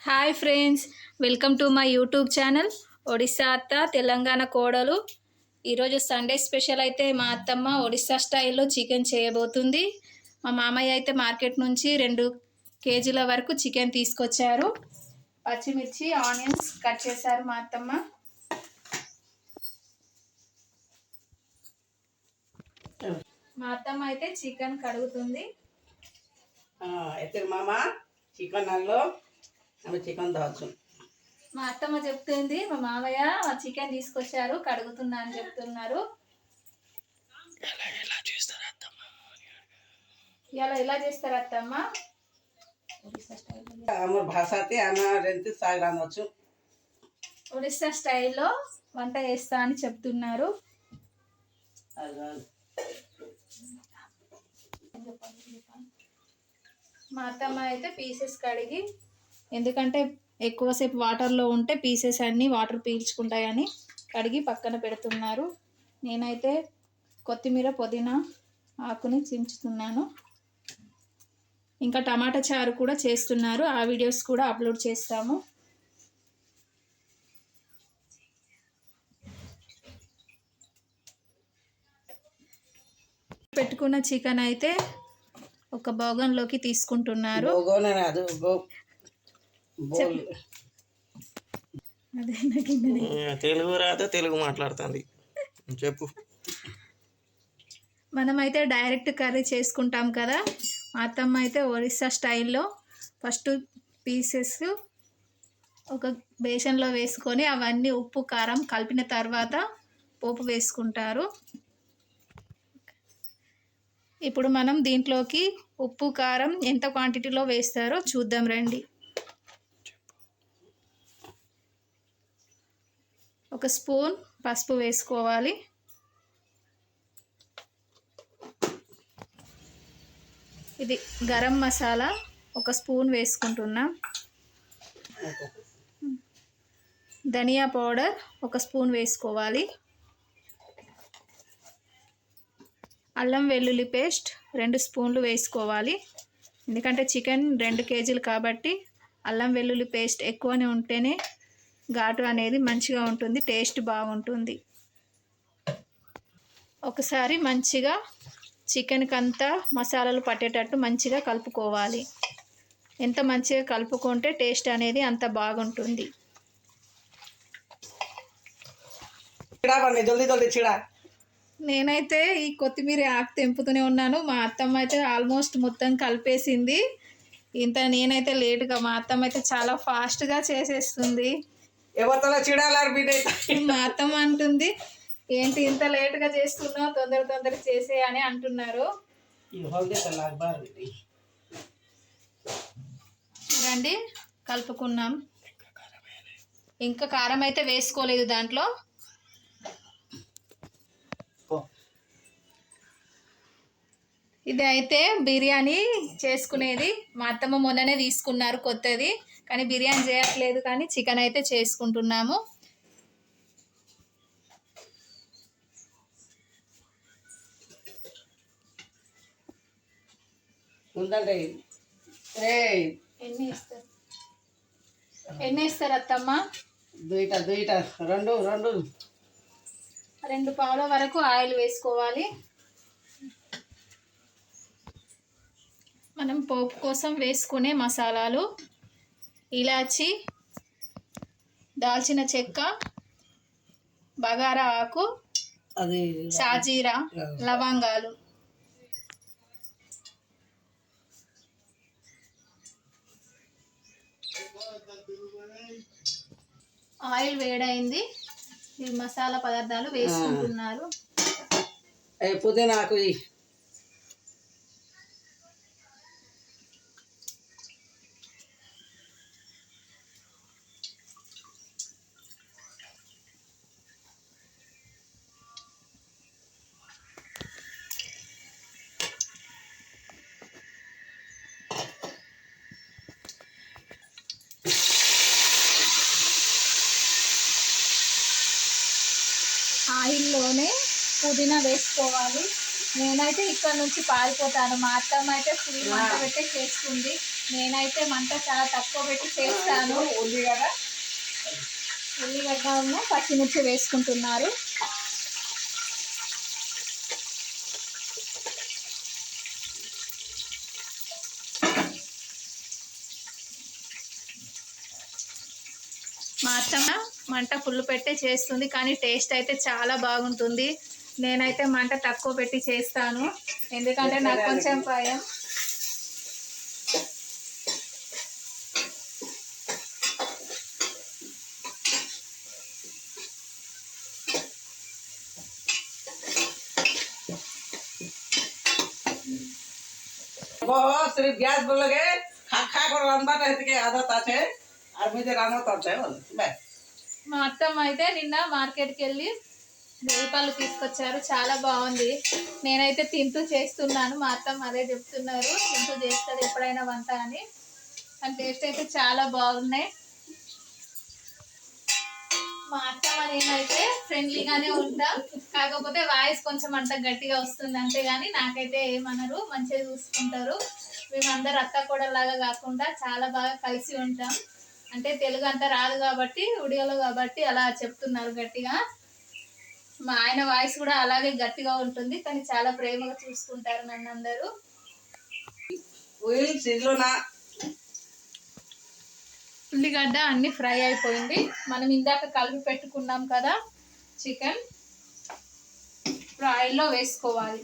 Hi friends, welcome to my YouTube channel Odisha అత్త తెలంగాణ కోడలు. ఈరోజు సండే స్పెషల్ అయితే మా అత్తమ్మ ఒడిస్సా స్టైల్లో చికెన్ చేయబోతుంది. మా మామయ్య అయితే మార్కెట్ నుంచి 2 కేజీల వరకు చికెన్ తీసుకొచ్చారు. పచ్చిమిర్చి ఆనియన్స్ కట్ చేశారు మా అత్తమ్మ. మా అత్తమ్మ అయితే చికెన్ కడుగుతుంది. అయితే మామ చికెన్ అల్లో చికెన్ దాచు. మా అత్తమ్మ చెప్తుంది మా మామయ్య చికెన్ తీసుకొచ్చారు కడుగుతున్నా అని చెప్తున్నారు. ఇలా ఎలా చేస్తారు అత్తమ్మ? ఒడిస్సా స్టైల్లో వంట చేస్తా అని చెప్తున్నారు. మా అత్తమ్మ అయితే పీసెస్ కడిగి, ఎందుకంటే ఎక్కువసేపు వాటర్లో ఉంటే పీసెస్ అన్నీ వాటర్ పీల్చుకుంటాయని కడిగి పక్కన పెడుతున్నారు. నేనైతే కొత్తిమీర పుదీనా ఆకుని చించుతున్నాను. ఇంకా టమాటా చారు కూడా చేస్తున్నారు. ఆ వీడియోస్ కూడా అప్లోడ్ చేస్తాము. పెట్టుకున్న చికెన్ అయితే ఒక బౌగన్లోకి తీసుకుంటున్నారు. తెలుగు రాదు, తెలుగు మాట్లాడుతుంది చెప్పు. మనమైతే డైరెక్ట్ కర్రీ చేసుకుంటాం కదా. మా అత్తమ్మ అయితే ఒరిస్సా స్టైల్లో ఫస్ట్ పీసెస్ ఒక బేసన్లో వేసుకొని అవన్నీ ఉప్పు కారం కలిపిన తర్వాత పోపు వేసుకుంటారు. ఇప్పుడు మనం దీంట్లోకి ఉప్పు కారం ఎంత క్వాంటిటీలో వేస్తారో చూద్దాం రండి. 1 స్పూన్ పసుపు వేసుకోవాలి. ఇది గరం మసాలా 1 స్పూన్ వేసుకుంటున్నాం. ధనియా పౌడర్ 1 స్పూన్ వేసుకోవాలి. అల్లం వెల్లుల్లి పేస్ట్ 2 స్పూన్లు వేసుకోవాలి. ఎందుకంటే చికెన్ 2 కేజీలు కాబట్టి అల్లం వెల్లుల్లి పేస్ట్ ఎక్కువనే ఉంటేనే ఘాటు అనేది మంచిగా ఉంటుంది, టేస్ట్ బాగుంటుంది. ఒకసారి మంచిగా చికెన్కి అంతా మసాలాలు పట్టేటట్టు మంచిగా కలుపుకోవాలి. ఎంత మంచిగా కలుపుకుంటే టేస్ట్ అనేది అంత బాగుంటుంది. నేనైతే ఈ కొత్తిమీర ఆకు తెంపుతూనే ఉన్నాను. మా అత్తమ్మ అయితే ఆల్మోస్ట్ మొత్తం కలిపేసింది. నేనైతే లేటుగా, మా అత్తమ్మ అయితే చాలా ఫాస్ట్గా చేసేస్తుంది. మా అత్తమ్మ అంటుంది, ఏంటి ఇంత లేటుగా చేస్తున్నావు, తొందర చేసే అని అంటున్నారు. చూడండి కలుపుకున్నాం. ఇంకా కారం అయితే వేసుకోలేదు దాంట్లో. ఇది అయితే బిర్యానీ చేసుకునేది. మా అత్తమ్మ మొన్ననే తీసుకున్నారు కొత్తది, కానీ బిర్యానీ చేయట్లేదు, కానీ చికెన్ అయితే చేసుకుంటున్నాము. ఎన్ని వేస్తారు అత్తమ్మ? 2 పావుల వరకు ఆయిల్ వేసుకోవాలి. మనం పోపు కోసం వేసుకునే మసాలాలు ఇలాచి, దాల్చిన చెక్క, బగారా ఆకు, షాజీరా, లవంగాలు. ఆయిల్ వేడైంది. ఈ మసాలా పదార్థాలు వేసుకుంటున్నారు. పుదీనా ఆకు ఆయిల్లోనే పుదీనా వేసుకోవాలి. నేనైతే ఇక్కడ నుంచి పారిపోతాను. మా అత్తమ్మ అయితే ఫుల్ వంట పెట్టే చేస్తుంది. నేనైతే మంట చాలా తక్కువ పెట్టి చేస్తాను. ఉల్లిగడ్డ ఉల్లిగడ్డ పచ్చిమిర్చి వేసుకుంటున్నారు. మా అత్తమ్మ మంట ఫుల్ పెట్టే చేస్తుంది, కానీ టేస్ట్ అయితే చాలా బాగుంటుంది. నేనైతే మంట తక్కువ పెట్టి చేస్తాను, ఎందుకంటే నాకు కొంచెం భయం. वो सिर्फ गैस बोल लगे खा खा कर रंधा रहती के आदत आते और मुझे रानो तोड़ते हैं बोले बस మా అత్తమ్మ అయితే నిన్న మార్కెట్కి వెళ్ళి వేపాలు తీసుకొచ్చారు, చాలా బాగుంది. నేనైతే తింటూ చేస్తున్నాను, మా అత్తమ్మ అదే చెప్తున్నారు, తింటూ చేస్తుంది ఎప్పుడైనా వంట అని. కానీ టేస్ట్ అయితే చాలా బాగున్నాయి. మా అత్తమ్మ నేనైతే ఫ్రెండ్లీగానే ఉంటాం, కాకపోతే వాయిస్ కొంచెం అంత గట్టిగా వస్తుంది అంతేగాని నాకైతే ఏమనరు, మంచిగా చూసుకుంటారు. మేమందరూ అత్త కోడలాగా కాకుండా చాలా బాగా కలిసి ఉంటాం. అంటే తెలుగు అంతా రాదు కాబట్టి ఉడియాలో కాబట్టి అలా చెప్తున్నారు గట్టిగా. మా ఆయన వాయిస్ కూడా అలాగే గట్టిగా ఉంటుంది, కానీ చాలా ప్రేమగా చూసుకుంటారు నన్ను అందరూ. ఉల్లిగడ్డ అన్ని ఫ్రై అయిపోయింది. మనం ఇందాక కలిపి పెట్టుకున్నాం కదా చికెన్, ఇప్పుడు ఆయిల్లో వేసుకోవాలి.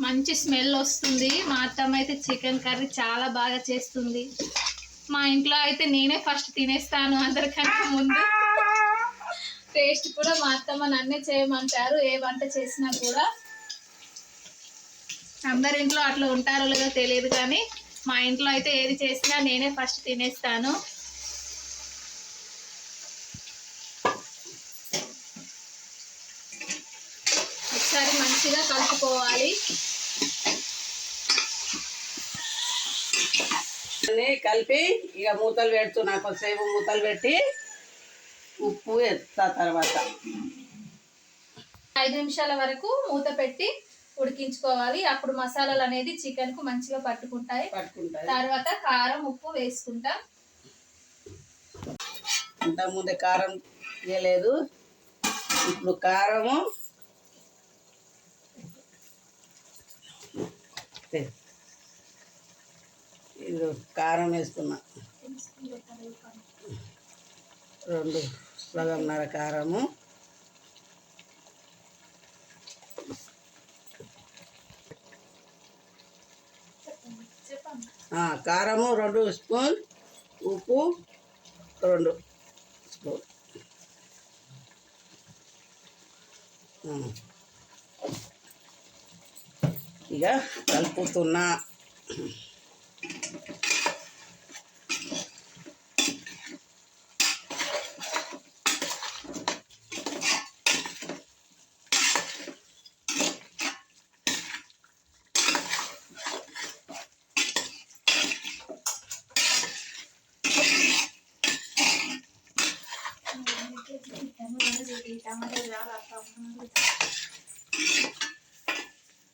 మంచి స్మెల్ వస్తుంది. మా అత్తమ్మ అయితే చికెన్ కర్రీ చాలా బాగా చేస్తుంది. మా ఇంట్లో అయితే నేనే ఫస్ట్ తినేస్తాను అందరికంటే ముందు. టేస్ట్ కూడా మా అత్తమ్మ నన్నే చేయమంటారు ఏ వంట చేసినా కూడా. అందరి ఇంట్లో అట్లా ఉంటారో లేదో తెలియదు, కానీ మా ఇంట్లో అయితే ఏది చేసినా నేనే ఫస్ట్ తినేస్తాను. ఒకసారి మంచిగా కలుపుకోవాలి. కలిపి ఇక మూతలు పెడుతున్నా, కొంతసేపు మూతలు పెట్టి ఉప్పు వేస్తా. తర్వాత 5 నిమిషాల వరకు మూత పెట్టి ఉడికించుకోవాలి. అప్పుడు మసాలాలు అనేది చికెన్ కు మంచిగా పట్టుకుంటాయి. తర్వాత కారం ఉప్పు వేసుకుంటాం. ఇంతకుముందే కారం వేయలేదు, ఇప్పుడు కారము ఇది కారం వేసుకున్నా, 2 సగంన్నర కారము, కారము 2 స్పూన్, ఉప్పు 2 స్పూన్. ఇక కలుపుతున్నా.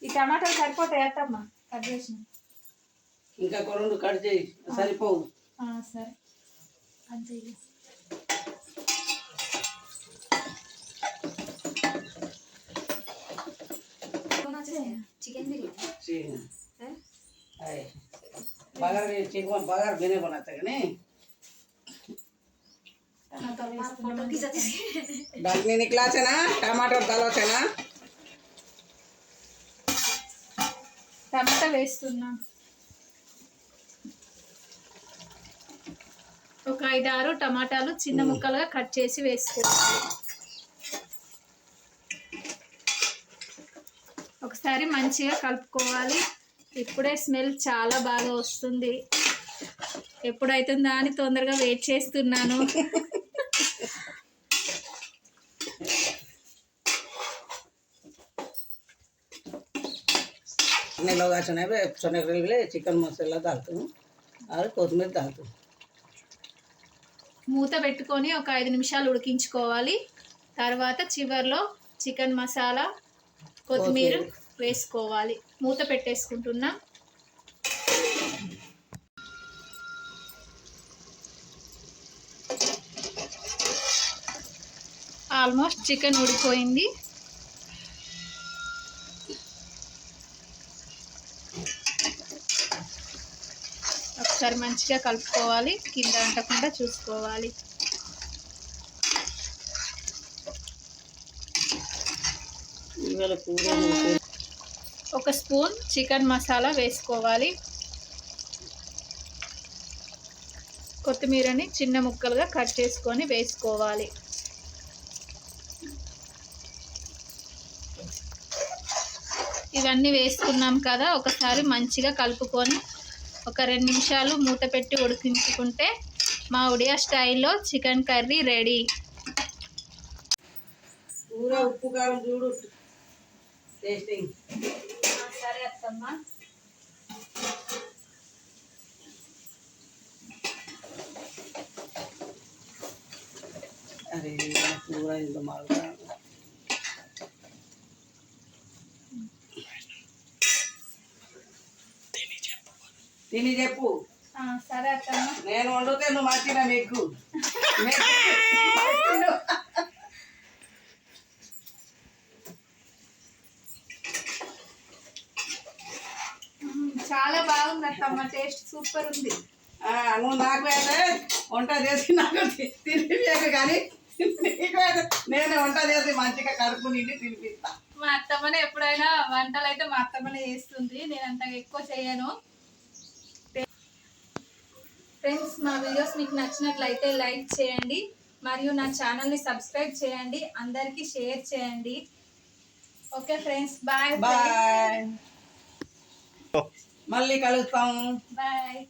ఈ టమాటాలు సరిపోతాయి అత్తమ్మ, కట్ చేసిన ఇంకా 2 కట్ చేయి, సరిపోవు. సరే అంతే. चिकन बिरयानी बगर चिकन बगर बिने बनाते हैं नहीं डालनी निकला है ना टमाटर डालो है ना టమాటా వేస్తున్నా. ఒక 5-6 టమాటాలు చిన్న ముక్కలుగా కట్ చేసి వేసుకోవాలి. ఒకసారి మంచిగా కలుపుకోవాలి. ఇప్పుడే స్మెల్ చాలా బాగా వస్తుంది. ఎప్పుడైతుందా అని తొందరగా వెయిట్ చేస్తున్నాను. अपने लोग चने पे चने के लिए चिकन मसाला डालते हूँ और कोथिमीर डालते हूँ. మూత పెట్టుకొని ఒక 5 నిమిషాలు ఉడికించుకోవాలి. తర్వాత చివర్లో చికెన్ మసాలా కొత్తిమీర వేసుకోవాలి. మూత పెట్టేసుకుంటున్నాం. ఆల్మోస్ట్ చికెన్ ఉడికిపోయింది. ఒకసారి మంచిగా కలుపుకోవాలి, కింద అంటకుండా చూసుకోవాలి. ఒక స్పూన్ చికెన్ మసాలా వేసుకోవాలి. కొత్తిమీరని చిన్న ముక్కలుగా కట్ చేసుకొని వేసుకోవాలి. ఇవన్నీ వేసుకున్నాం కదా, ఒకసారి మంచిగా కలుపుకొని ఒక 2 నిమిషాలు మూత పెట్టి ఉడికించుకుంటే మా ఒడియా స్టైల్లో చికెన్ కర్రీ రెడీ. కూర ఉప్పు కారం చూడు టేస్టింగ్. సరే అత్తమ్మ. అరే కూర ఇంత మారుగా తిని చెప్పు. సరే అత్తమ్మ. నేను వండితే నువ్వు మంచిగా మీకు చాలా బాగుంది అత్తమ్మ, టేస్ట్ సూపర్ ఉంది. నువ్వు నాకు అయితే వంట చేసి నాకు తినిపించాక కానీ నేను వంట చేసి మంచిగా కడుపు నిండి తినిపిస్తా. మా అత్తమ్మనే ఎప్పుడైనా వంటలు అయితే మా అత్తమ్మనే చేస్తుంది, నేను అంత ఎక్కువ చేయను. ఫ్రెండ్స్, మా వీడియోస్ మీకు నచ్చినట్లయితే లైక్ చేయండి మరియు నా ఛానల్ని సబ్స్క్రైబ్ చేయండి, అందరికీ షేర్ చేయండి. Okay friends, bye bye. మళ్ళీ కలుస్తాము. బాయ్.